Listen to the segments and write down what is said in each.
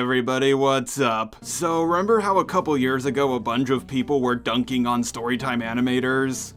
everybody, what's up? So remember how a couple years ago a bunch of people were dunking on Storytime animators?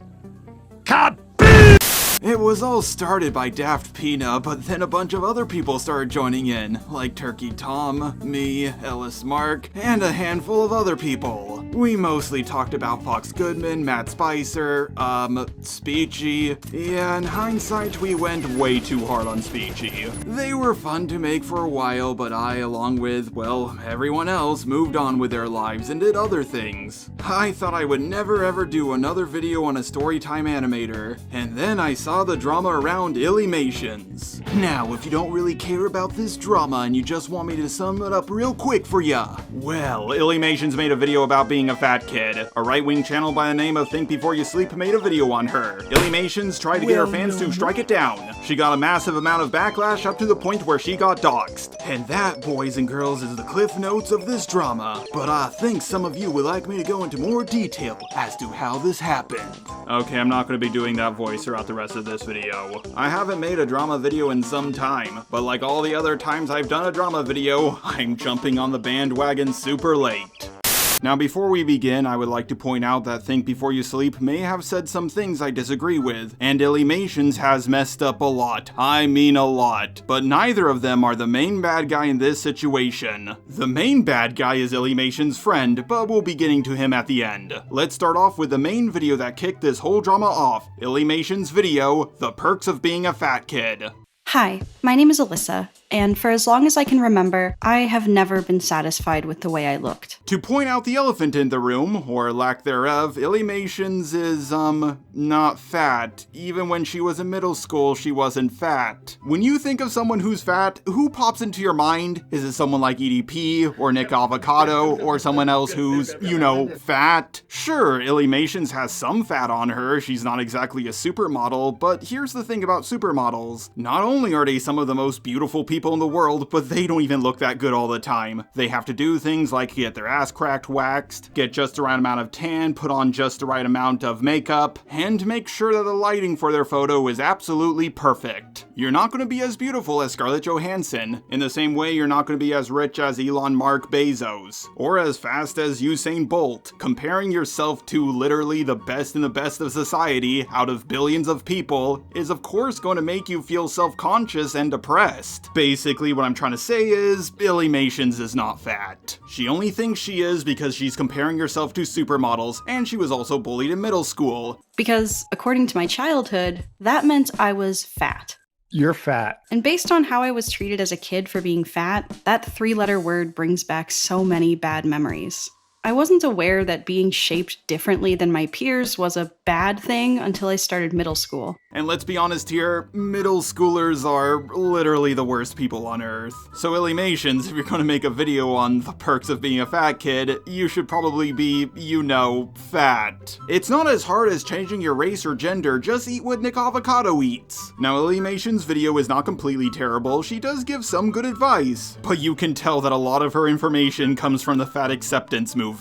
It was all started by Daft Peanut, but then a bunch of other people started joining in, like Turkey Tom, me, Ellis Mark, and a handful of other people. We mostly talked about Fox Goodman, Matt Spicer, Speechy. Yeah, in hindsight, we went way too hard on Speechy. They were fun to make for a while, but I, along with, well, everyone else, moved on with their lives and did other things. I thought I would never ever do another video on a Storytime animator, and then I saw the drama around Illymations. Now, if you don't really care about this drama and you just want me to sum it up real quick for ya, well, Illymations made a video about being a fat kid. A right-wing channel by the name of Think Before You Sleep made a video on her. Illymations tried to get her fans to strike it down. She got a massive amount of backlash up to the point where she got doxed. And that, boys and girls, is the cliff notes of this drama. But I think some of you would like me to go into more detail as to how this happened. Okay, I'm not going to be doing that voice throughout the rest of this video. I haven't made a drama video in some time, but like all the other times I've done a drama video, I'm jumping on the bandwagon super late. Now before we begin, I would like to point out that Think Before You Sleep may have said some things I disagree with, and Illymations has messed up a lot. I mean a lot. But neither of them are the main bad guy in this situation. The main bad guy is Illymations' friend, but we'll be getting to him at the end. Let's start off with the main video that kicked this whole drama off, Illymations' video, The Perks of Being a Fat Kid. Hi, my name is Illyssa, and for as long as I can remember, I have never been satisfied with the way I looked. To point out the elephant in the room, or lack thereof, Illymations is, not fat. Even when she was in middle school, she wasn't fat. When you think of someone who's fat, who pops into your mind? Is it someone like EDP, or Nick Avocado, or someone else who's, you know, fat? Sure, Illymations has some fat on her, she's not exactly a supermodel, but here's the thing about supermodels. Not only are they some of the most beautiful people in the world, but they don't even look that good all the time. They have to do things like get their ass cracked waxed, get just the right amount of tan, put on just the right amount of makeup, and make sure that the lighting for their photo is absolutely perfect. You're not going to be as beautiful as Scarlett Johansson, in the same way you're not going to be as rich as Elon Mark Bezos, or as fast as Usain Bolt. Comparing yourself to literally the best in the best of society out of billions of people is of course going to make you feel self-conscious and depressed. Basically what I'm trying to say is, Illymations is not fat. She only thinks she is because she's comparing herself to supermodels, and she was also bullied in middle school. Because, according to my childhood, that meant I was fat. You're fat. And based on how I was treated as a kid for being fat, that three-letter word brings back so many bad memories. I wasn't aware that being shaped differently than my peers was a bad thing until I started middle school. And let's be honest here, middle schoolers are literally the worst people on earth. So Illymations, if you're gonna make a video on the perks of being a fat kid, you should probably be, you know, fat. It's not as hard as changing your race or gender, just eat what Nick Avocado eats. Now Illymations' video is not completely terrible, she does give some good advice, but you can tell that a lot of her information comes from the fat acceptance movement.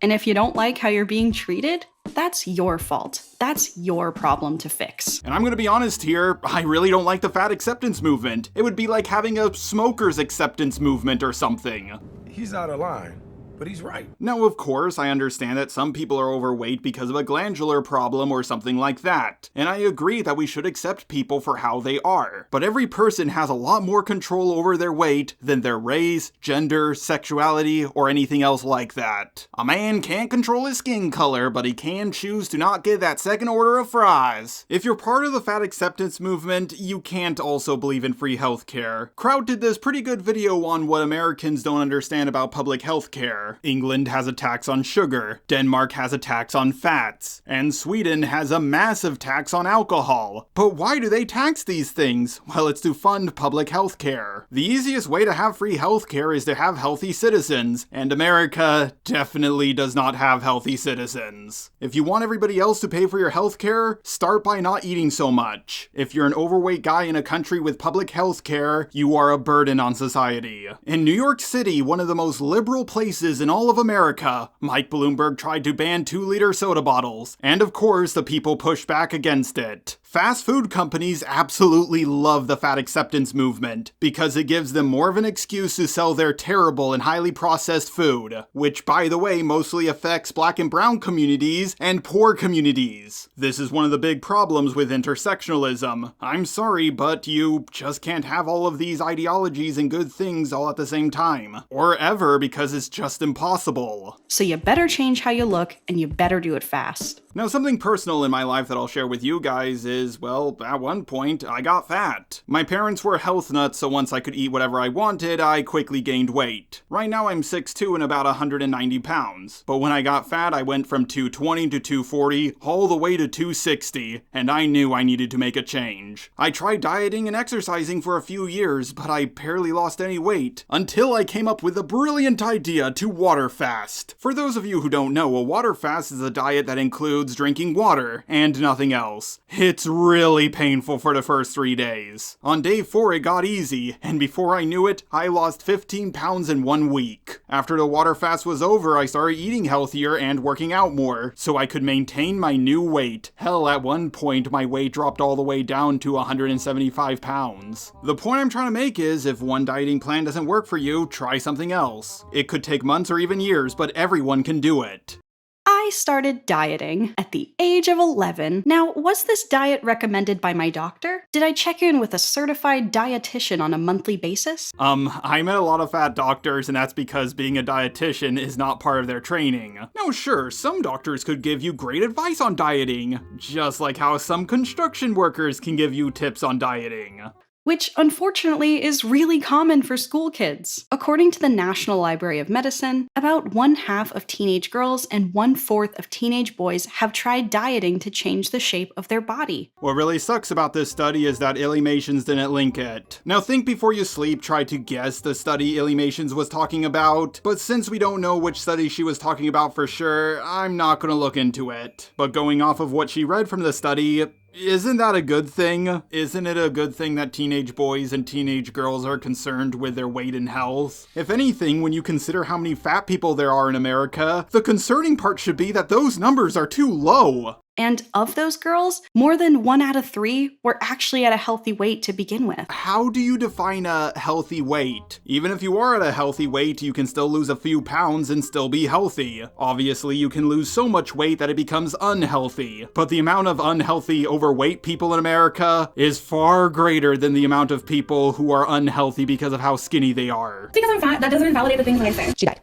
And if you don't like how you're being treated, that's your fault. That's your problem to fix. And I'm gonna be honest here, I really don't like the fat acceptance movement. It would be like having a smoker's acceptance movement or something. He's out of line, but he's right. Now, of course, I understand that some people are overweight because of a glandular problem or something like that, and I agree that we should accept people for how they are. But every person has a lot more control over their weight than their race, gender, sexuality, or anything else like that. A man can't control his skin color, but he can choose to not get that second order of fries. If you're part of the fat acceptance movement, you can't also believe in free healthcare. Kraut did this pretty good video on what Americans don't understand about public healthcare. England has a tax on sugar, Denmark has a tax on fats, and Sweden has a massive tax on alcohol. But why do they tax these things? Well, it's to fund public health care. The easiest way to have free health care is to have healthy citizens, and America definitely does not have healthy citizens. If you want everybody else to pay for your health care, start by not eating so much. If you're an overweight guy in a country with public health care, you are a burden on society. In New York City, one of the most liberal places in all of America, Mike Bloomberg tried to ban 2-liter soda bottles, and of course the people pushed back against it. Fast food companies absolutely love the fat acceptance movement because it gives them more of an excuse to sell their terrible and highly processed food, which, by the way, mostly affects black and brown communities and poor communities. This is one of the big problems with intersectionalism. I'm sorry, but you just can't have all of these ideologies and good things all at the same time. Or ever, because it's just impossible. So you better change how you look, and you better do it fast. Now, something personal in my life that I'll share with you guys is, well, at one point, I got fat. My parents were health nuts, so once I could eat whatever I wanted, I quickly gained weight. Right now, I'm 6'2" and about 190 pounds. But when I got fat, I went from 220 to 240, all the way to 260, and I knew I needed to make a change. I tried dieting and exercising for a few years, but I barely lost any weight, until I came up with a brilliant idea to water fast. For those of you who don't know, a water fast is a diet that includes drinking water and nothing else. It's really painful for the first 3 days. On day 4 it got easy, and before I knew it, I lost 15 pounds in 1 week. After the water fast was over, I started eating healthier and working out more, so I could maintain my new weight. Hell, at one point my weight dropped all the way down to 175 pounds. The point I'm trying to make is, if one dieting plan doesn't work for you, try something else. It could take months or even years, but everyone can do it. I started dieting at the age of 11. Now, was this diet recommended by my doctor? Did I check in with a certified dietitian on a monthly basis? I met a lot of fat doctors, and that's because being a dietitian is not part of their training. Now sure, some doctors could give you great advice on dieting, just like how some construction workers can give you tips on dieting. Which unfortunately is really common for school kids. According to the National Library of Medicine, about 1/2 of teenage girls and 1/4 of teenage boys have tried dieting to change the shape of their body. What really sucks about this study is that Illymations didn't link it. Now think before you sleep, try to guess the study Illymations was talking about, but since we don't know which study she was talking about for sure, I'm not gonna look into it. But going off of what she read from the study, isn't that a good thing? Isn't it a good thing that teenage boys and teenage girls are concerned with their weight and health? If anything, when you consider how many fat people there are in America, the concerning part should be that those numbers are too low. And of those girls, more than 1 out of 3 were actually at a healthy weight to begin with. How do you define a healthy weight? Even if you are at a healthy weight, you can still lose a few pounds and still be healthy. Obviously, you can lose so much weight that it becomes unhealthy. But the amount of unhealthy, overweight people in America is far greater than the amount of people who are unhealthy because of how skinny they are. Because I'm fat, that doesn't invalidate the things that I say. She died.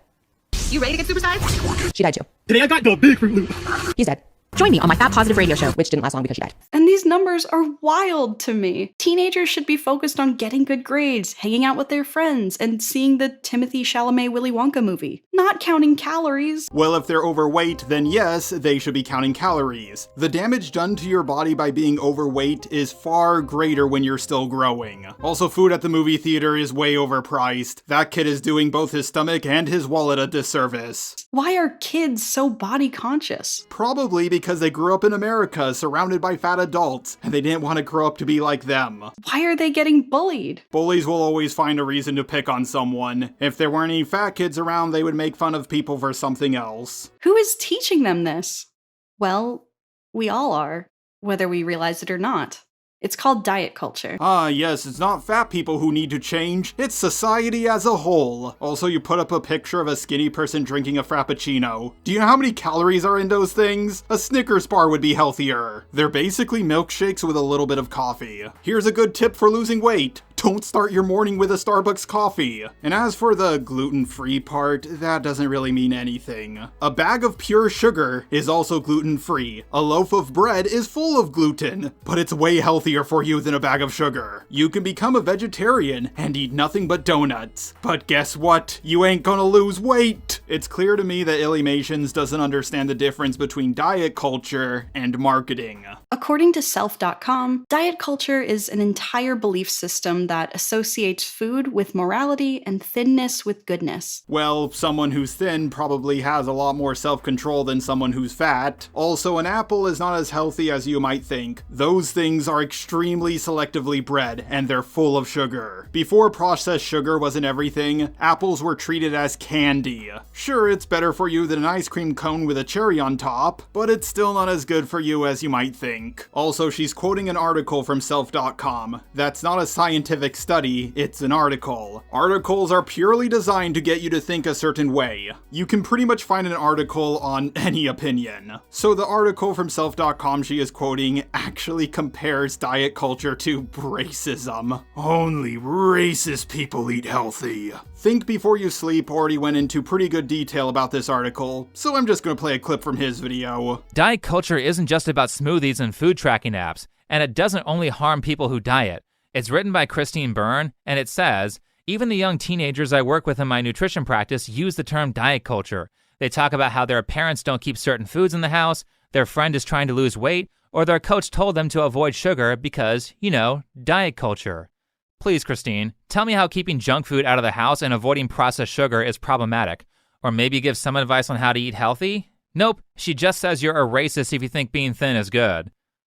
You ready to get supersized? She died too. Today I got the big Fruit Loop. He's dead. Join me on my Fat Positive radio show, which didn't last long because she died. And these numbers are wild to me. Teenagers should be focused on getting good grades, hanging out with their friends, and seeing the Timothée Chalamet Willy Wonka movie, not counting calories. Well, if they're overweight, then yes, they should be counting calories. The damage done to your body by being overweight is far greater when you're still growing. Also, food at the movie theater is way overpriced. That kid is doing both his stomach and his wallet a disservice. Why are kids so body conscious? Probably because they grew up in America surrounded by fat adults, and they didn't want to grow up to be like them. Why are they getting bullied? Bullies will always find a reason to pick on someone. If there weren't any fat kids around, they would make fun of people for something else. Who is teaching them this? Well, we all are, whether we realize it or not. It's called diet culture. Ah, yes, it's not fat people who need to change, it's society as a whole. Also, you put up a picture of a skinny person drinking a Frappuccino. Do you know how many calories are in those things? A Snickers bar would be healthier. They're basically milkshakes with a little bit of coffee. Here's a good tip for losing weight. Don't start your morning with a Starbucks coffee. And as for the gluten-free part, that doesn't really mean anything. A bag of pure sugar is also gluten-free. A loaf of bread is full of gluten, but it's way healthier for you than a bag of sugar. You can become a vegetarian and eat nothing but donuts. But guess what? You ain't gonna lose weight! It's clear to me that Illymations doesn't understand the difference between diet culture and marketing. According to self.com, diet culture is an entire belief system that associates food with morality and thinness with goodness. Well, someone who's thin probably has a lot more self-control than someone who's fat. Also, an apple is not as healthy as you might think. Those things are extremely selectively bred, and they're full of sugar. Before processed sugar wasn't everything, apples were treated as candy. Sure, it's better for you than an ice cream cone with a cherry on top, but it's still not as good for you as you might think. Also, she's quoting an article from self.com. That's not a scientific study, it's an article. Articles are purely designed to get you to think a certain way. You can pretty much find an article on any opinion. So the article from self.com she is quoting actually compares diet culture to racism. Only racist people eat healthy. Think Before You Sleep already went into pretty good detail about this article, so I'm just gonna play a clip from his video. Diet culture isn't just about smoothies and food tracking apps, and it doesn't only harm people who diet. It's written by Christine Byrne, and it says, even the young teenagers I work with in my nutrition practice use the term diet culture. They talk about how their parents don't keep certain foods in the house, their friend is trying to lose weight, or their coach told them to avoid sugar because, diet culture. Please, Christine, tell me how keeping junk food out of the house and avoiding processed sugar is problematic. Or maybe give some advice on how to eat healthy? Nope, she just says you're a racist if you think being thin is good.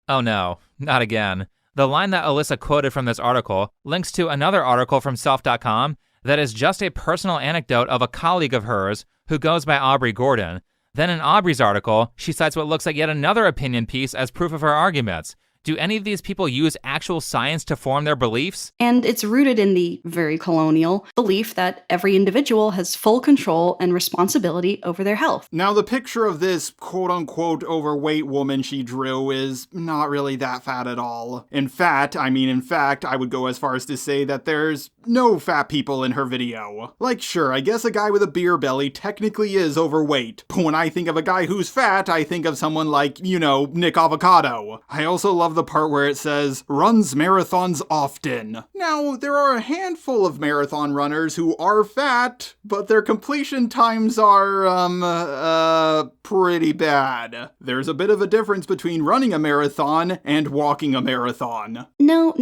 Oh no, not again. The line that Illyssa quoted from this article links to another article from self.com that is just a personal anecdote of a colleague of hers who goes by Aubrey Gordon. Then in Aubrey's article, she cites what looks like yet another opinion piece as proof of her arguments. Do any of these people use actual science to form their beliefs? And it's rooted in the very colonial belief that every individual has full control and responsibility over their health. Now, the picture of this quote-unquote overweight woman she drew is not really that fat at all. In fact, I would go as far as to say that there's no fat people in her video. Like, sure, I guess a guy with a beer belly technically is overweight, but when I think of a guy who's fat, I think of someone like, Nick Avocado. I also love the part where it says, runs marathons often. Now, there are a handful of marathon runners who are fat, but their completion times are, pretty bad. There's a bit of a difference between running a marathon and walking a marathon. No.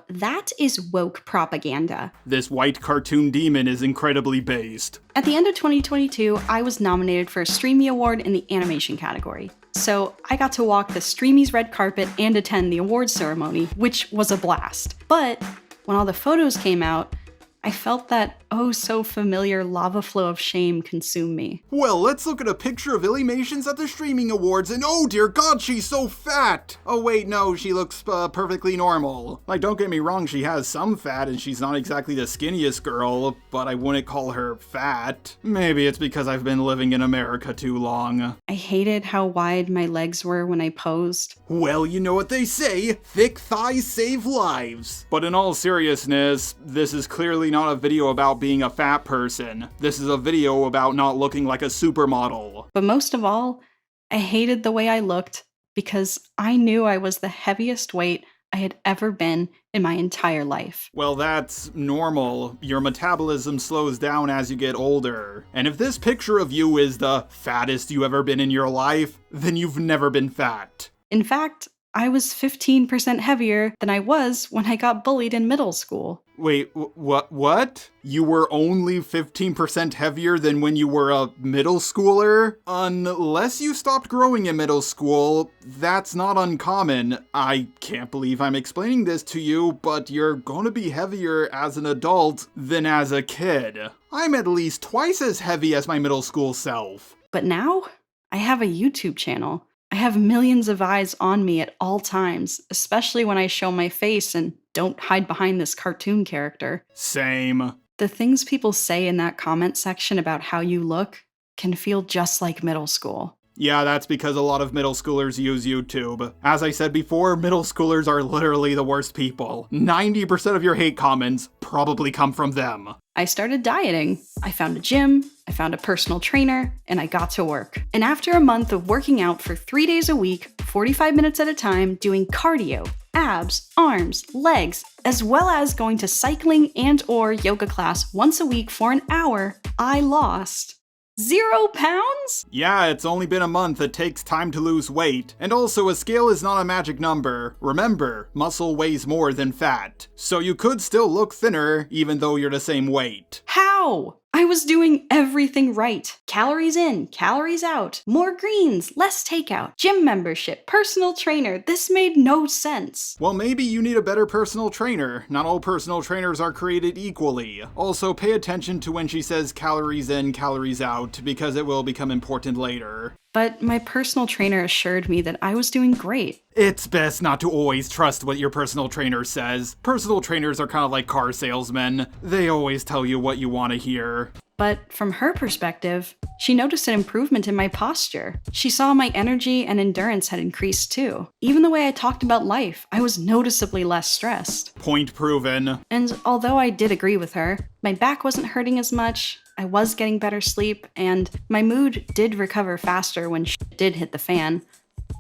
That is woke propaganda. This white cartoon demon is incredibly based. At the end of 2022, I was nominated for a Streamy Award in the animation category. So I got to walk the Streamy's red carpet and attend the awards ceremony, which was a blast. But when all the photos came out, I felt that so familiar lava flow of shame consume me. Well, let's look at a picture of Illymations at the Streaming Awards, and oh dear god, she's so fat! Oh wait, no, she looks perfectly normal. Like, don't get me wrong, she has some fat, and she's not exactly the skinniest girl, but I wouldn't call her fat. Maybe it's because I've been living in America too long. I hated how wide my legs were when I posed. Well, you know what they say, thick thighs save lives. But in all seriousness, this is clearly not a video about being a fat person. This is a video about not looking like a supermodel. But most of all, I hated the way I looked because I knew I was the heaviest weight I had ever been in my entire life. Well, that's normal. Your metabolism slows down as you get older. And if this picture of you is the fattest you've ever been in your life, then you've never been fat. In fact, I was 15% heavier than I was when I got bullied in middle school. Wait, what? You were only 15% heavier than when you were a middle schooler? Unless you stopped growing in middle school, that's not uncommon. I can't believe I'm explaining this to you, but you're gonna be heavier as an adult than as a kid. I'm at least twice as heavy as my middle school self. But now, I have a YouTube channel. I have millions of eyes on me at all times, especially when I show my face and don't hide behind this cartoon character. Same. The things people say in that comment section about how you look can feel just like middle school. Yeah, that's because a lot of middle schoolers use YouTube. As I said before, middle schoolers are literally the worst people. 90% of your hate comments probably come from them. I started dieting. I found a gym, I found a personal trainer, and I got to work. And after a month of working out for 3 days a week, 45 minutes at a time, doing cardio, abs, arms, legs, as well as going to cycling and/or yoga class once a week for an hour, I lost 0 pounds? Yeah, it's only been a month. It takes time to lose weight. And also, a scale is not a magic number. Remember, muscle weighs more than fat. So you could still look thinner, even though you're the same weight. How? I was doing everything right. Calories in, calories out, more greens, less takeout, gym membership, personal trainer. This made no sense. Well, maybe you need a better personal trainer. Not all personal trainers are created equally. Also, pay attention to when she says calories in, calories out, because it will become important later. But my personal trainer assured me that I was doing great. It's best not to always trust what your personal trainer says. Personal trainers are kind of like car salesmen. They always tell you what you want to hear. But from her perspective, she noticed an improvement in my posture. She saw my energy and endurance had increased too. Even the way I talked about life, I was noticeably less stressed. Point proven. And although I did agree with her, my back wasn't hurting as much, I was getting better sleep, and my mood did recover faster when shit did hit the fan.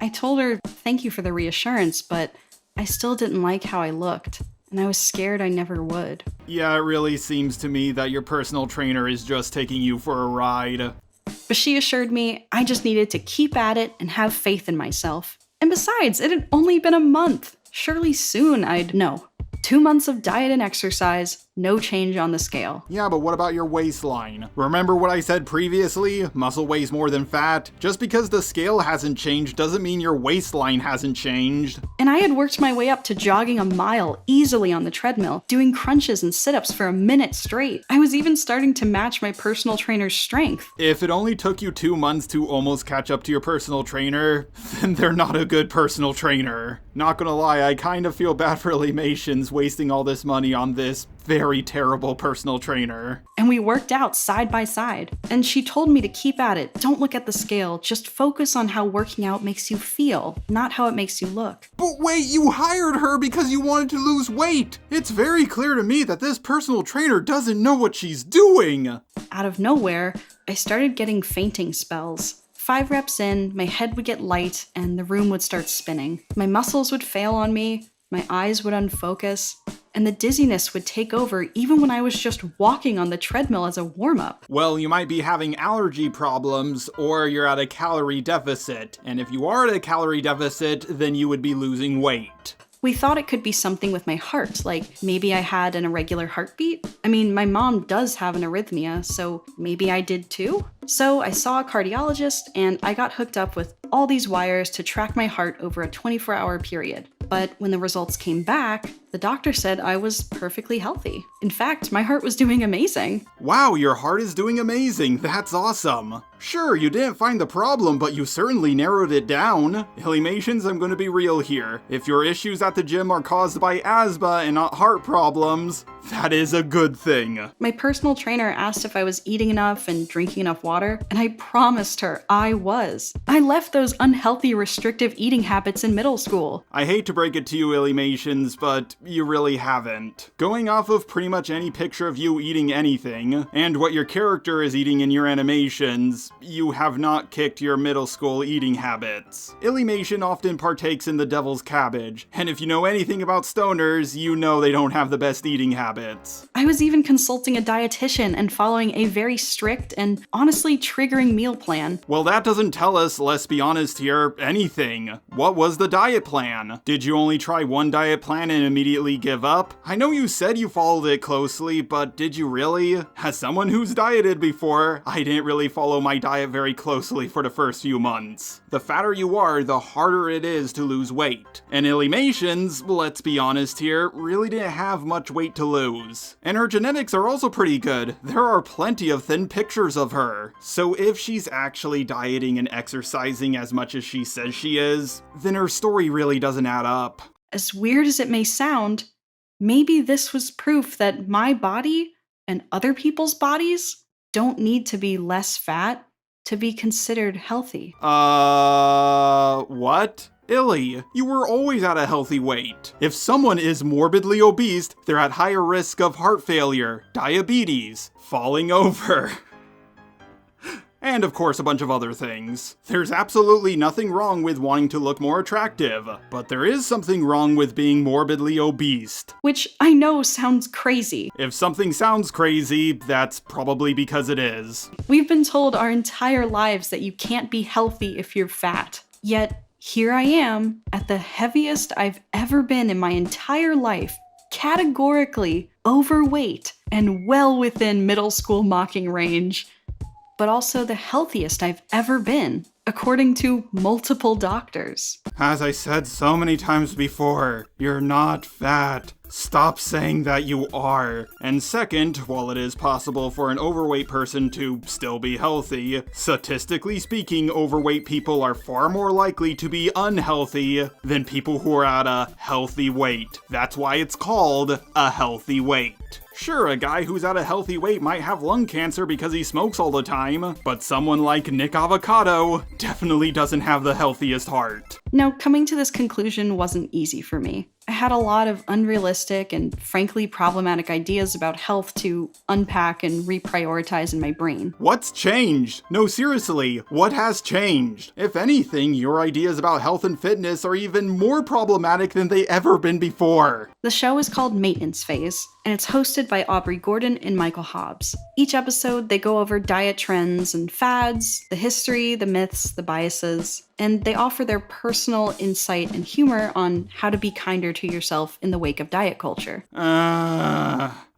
I told her thank you for the reassurance, but I still didn't like how I looked, and I was scared I never would. Yeah, it really seems to me that your personal trainer is just taking you for a ride. But she assured me I just needed to keep at it and have faith in myself. And besides, it had only been a month. Surely soon I'd know. 2 months of diet and exercise, no change on the scale. Yeah, but what about your waistline? Remember what I said previously? Muscle weighs more than fat. Just because the scale hasn't changed doesn't mean your waistline hasn't changed. And I had worked my way up to jogging a mile easily on the treadmill, doing crunches and sit-ups for a minute straight. I was even starting to match my personal trainer's strength. If it only took you 2 months to almost catch up to your personal trainer, then they're not a good personal trainer. Not gonna lie, I kind of feel bad for Illymations wasting all this money on this very terrible personal trainer. And we worked out side by side. And she told me to keep at it. Don't look at the scale. Just focus on how working out makes you feel, not how it makes you look. But wait, you hired her because you wanted to lose weight. It's very clear to me that this personal trainer doesn't know what she's doing. Out of nowhere, I started getting fainting spells. 5 reps in, my head would get light, and the room would start spinning. My muscles would fail on me, my eyes would unfocus, and the dizziness would take over even when I was just walking on the treadmill as a warm-up. Well, you might be having allergy problems, or you're at a calorie deficit. And if you are at a calorie deficit, then you would be losing weight. We thought it could be something with my heart, like maybe I had an irregular heartbeat. I mean, my mom does have an arrhythmia, so maybe I did too. So I saw a cardiologist, and I got hooked up with all these wires to track my heart over a 24-hour period. But when the results came back, the doctor said I was perfectly healthy. In fact, my heart was doing amazing. Wow, your heart is doing amazing. That's awesome. Sure, you didn't find the problem, but you certainly narrowed it down. Illymations, I'm gonna be real here. If your issues at the gym are caused by asthma and not heart problems, that is a good thing. My personal trainer asked if I was eating enough and drinking enough water, and I promised her I was. I left those unhealthy, restrictive eating habits in middle school. I hate to break it to you, Illymations, but you really haven't. Going off of pretty much any picture of you eating anything, and what your character is eating in your animations, you have not kicked your middle school eating habits. Illymation often partakes in the devil's cabbage, and if you know anything about stoners, you know they don't have the best eating habits. I was even consulting a dietitian and following a very strict and honestly triggering meal plan. Well, that doesn't tell us, let's be honest here, anything. What was the diet plan? Did you only try one diet plan and immediately give up? I know you said you followed it closely, but did you really? As someone who's dieted before, I didn't really follow my diet very closely for the first few months. The fatter you are, the harder it is to lose weight. And Illymations, let's be honest here, really didn't have much weight to lose. And her genetics are also pretty good. There are plenty of thin pictures of her. So if she's actually dieting and exercising as much as she says she is, then her story really doesn't add up. As weird as it may sound, maybe this was proof that my body and other people's bodies don't need to be less fat to be considered healthy. What? Illy, you were always at a healthy weight. If someone is morbidly obese, they're at higher risk of heart failure, diabetes, falling over, and of course a bunch of other things. There's absolutely nothing wrong with wanting to look more attractive, but there is something wrong with being morbidly obese. Which I know sounds crazy. If something sounds crazy, that's probably because it is. We've been told our entire lives that you can't be healthy if you're fat. Yet, here I am, at the heaviest I've ever been in my entire life, categorically overweight and well within middle school mocking range, but also the healthiest I've ever been, according to multiple doctors. As I said so many times before, you're not fat. Stop saying that you are. And second, while it is possible for an overweight person to still be healthy, statistically speaking, overweight people are far more likely to be unhealthy than people who are at a healthy weight. That's why it's called a healthy weight. Sure, a guy who's at a healthy weight might have lung cancer because he smokes all the time, but someone like Nick Avocado definitely doesn't have the healthiest heart. Now, coming to this conclusion wasn't easy for me. I had a lot of unrealistic and frankly problematic ideas about health to unpack and reprioritize in my brain. What's changed? No, seriously, what has changed? If anything, your ideas about health and fitness are even more problematic than they ever been before. The show is called Maintenance Phase, and it's hosted by Aubrey Gordon and Michael Hobbs. Each episode, they go over diet trends and fads, the history, the myths, the biases, and they offer their personal insight and humor on how to be kinder to yourself in the wake of diet culture.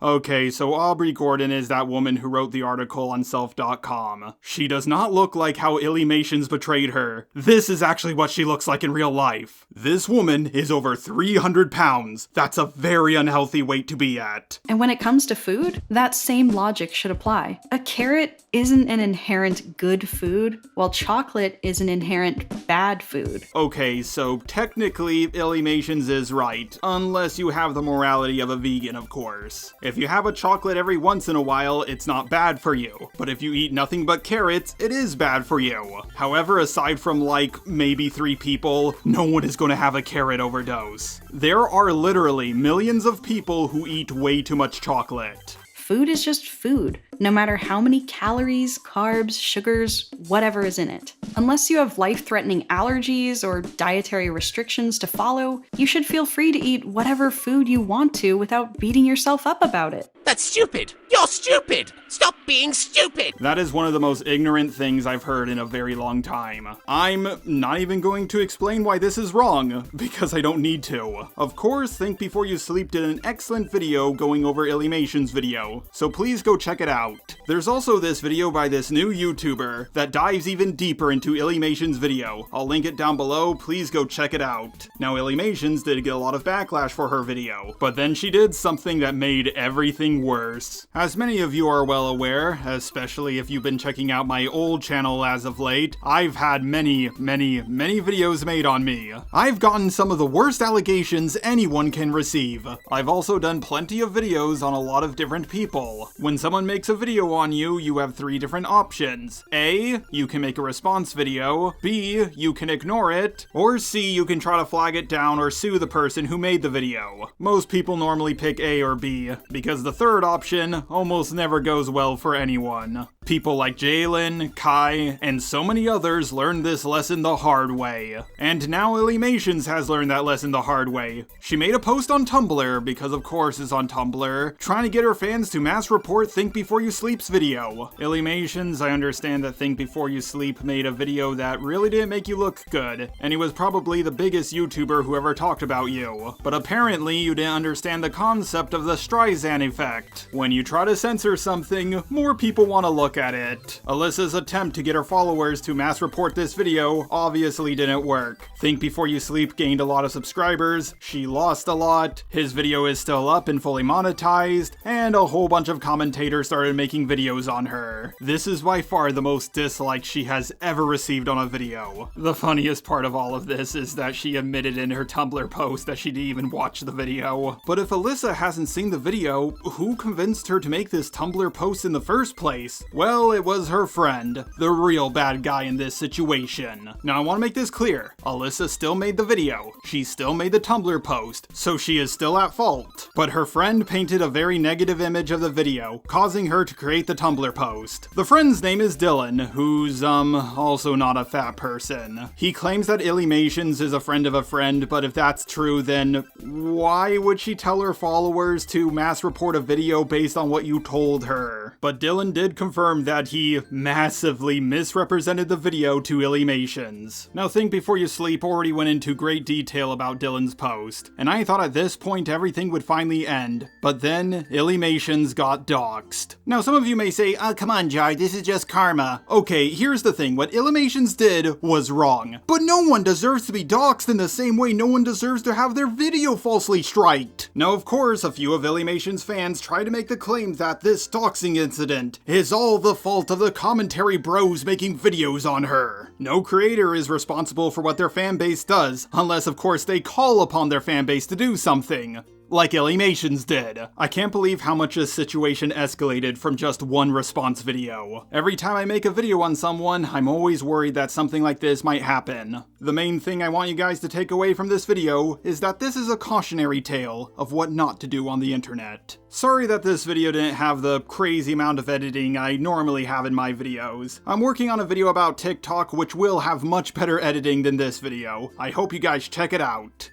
Okay, so Aubrey Gordon is that woman who wrote the article on self.com. She does not look like how Illymations betrayed her. This is actually what she looks like in real life. This woman is over 300 pounds. That's a very unhealthy weight to be at. And when it comes to food, that same logic should apply. A carrot isn't an inherent good food, while chocolate is an inherent bad food. Okay, so technically Illymations is right, unless you have the morality of a vegan, of course. If you have a chocolate every once in a while, it's not bad for you. But if you eat nothing but carrots, it is bad for you. However, aside from like maybe 3 people, no one is going to have a carrot overdose. There are literally millions of people who eat way too much chocolate. Food is just food, no matter how many calories, carbs, sugars, whatever is in it. Unless you have life-threatening allergies or dietary restrictions to follow, you should feel free to eat whatever food you want to without beating yourself up about it. That's stupid! You're stupid! Stop being stupid! That is one of the most ignorant things I've heard in a very long time. I'm not even going to explain why this is wrong, because I don't need to. Of course, Think Before You Sleep did an excellent video going over Illymations' video, so please go check it out. There's also this video by this new YouTuber that dives even deeper into Illymations' video. I'll link it down below, please go check it out. Now, Illymations did get a lot of backlash for her video, but then she did something that made everything worse. As many of you are well aware, especially if you've been checking out my old channel as of late, I've had many videos made on me. I've gotten some of the worst allegations anyone can receive. I've also done plenty of videos on a lot of different people. When someone makes a video on you, you have 3 different options. A, you can make a response video. B, you can ignore it. Or C, you can try to flag it down or sue the person who made the video. Most people normally pick A or B, because the third option almost never goes well for anyone. People like Dillon, Kai, and so many others learned this lesson the hard way. And now Illymations has learned that lesson the hard way. She made a post on Tumblr, because of course it's on Tumblr, trying to get her fans to mass report Think Before You Sleep's video. Illymations, I understand that Think Before You Sleep made a video that really didn't make you look good, and he was probably the biggest YouTuber who ever talked about you. But apparently you didn't understand the concept of the Streisand effect. When you try to censor something, more people want to look at it. Alyssa's attempt to get her followers to mass report this video obviously didn't work. Think Before You Sleep gained a lot of subscribers, she lost a lot, his video is still up and fully monetized, and a whole bunch of commentators started making videos on her. This is by far the most dislikes she has ever received on a video. The funniest part of all of this is that she admitted in her Tumblr post that she didn't even watch the video. But if Illyssa hasn't seen the video, who convinced her to make this Tumblr post in the first place? Well, Well, it was her friend, the real bad guy in this situation. Now I want to make this clear. Illyssa still made the video. She still made the Tumblr post, so she is still at fault. But her friend painted a very negative image of the video, causing her to create the Tumblr post. The friend's name is Dillon, who's, also not a fat person. He claims that Illymations is a friend of a friend, but if that's true, then why would she tell her followers to mass report a video based on what you told her? But Dillon did confirm that he massively misrepresented the video to Illymations. Now Think Before You Sleep already went into great detail about Dillon's post, and I thought at this point everything would finally end, but then Illymations got doxed. Now some of you may say, come on Jar, this is just karma. Okay, here's the thing, what Illymations did was wrong. But no one deserves to be doxed in the same way no one deserves to have their video falsely striked. Now of course, a few of Illymations fans try to make the claim that this doxing incident is all the fault of the commentary bros making videos on her. No creator is responsible for what their fanbase does, unless of course they call upon their fanbase to do something. Like Illymations did. I can't believe how much this situation escalated from just one response video. Every time I make a video on someone, I'm always worried that something like this might happen. The main thing I want you guys to take away from this video is that this is a cautionary tale of what not to do on the internet. Sorry that this video didn't have the crazy amount of editing I normally have in my videos. I'm working on a video about TikTok which will have much better editing than this video. I hope you guys check it out.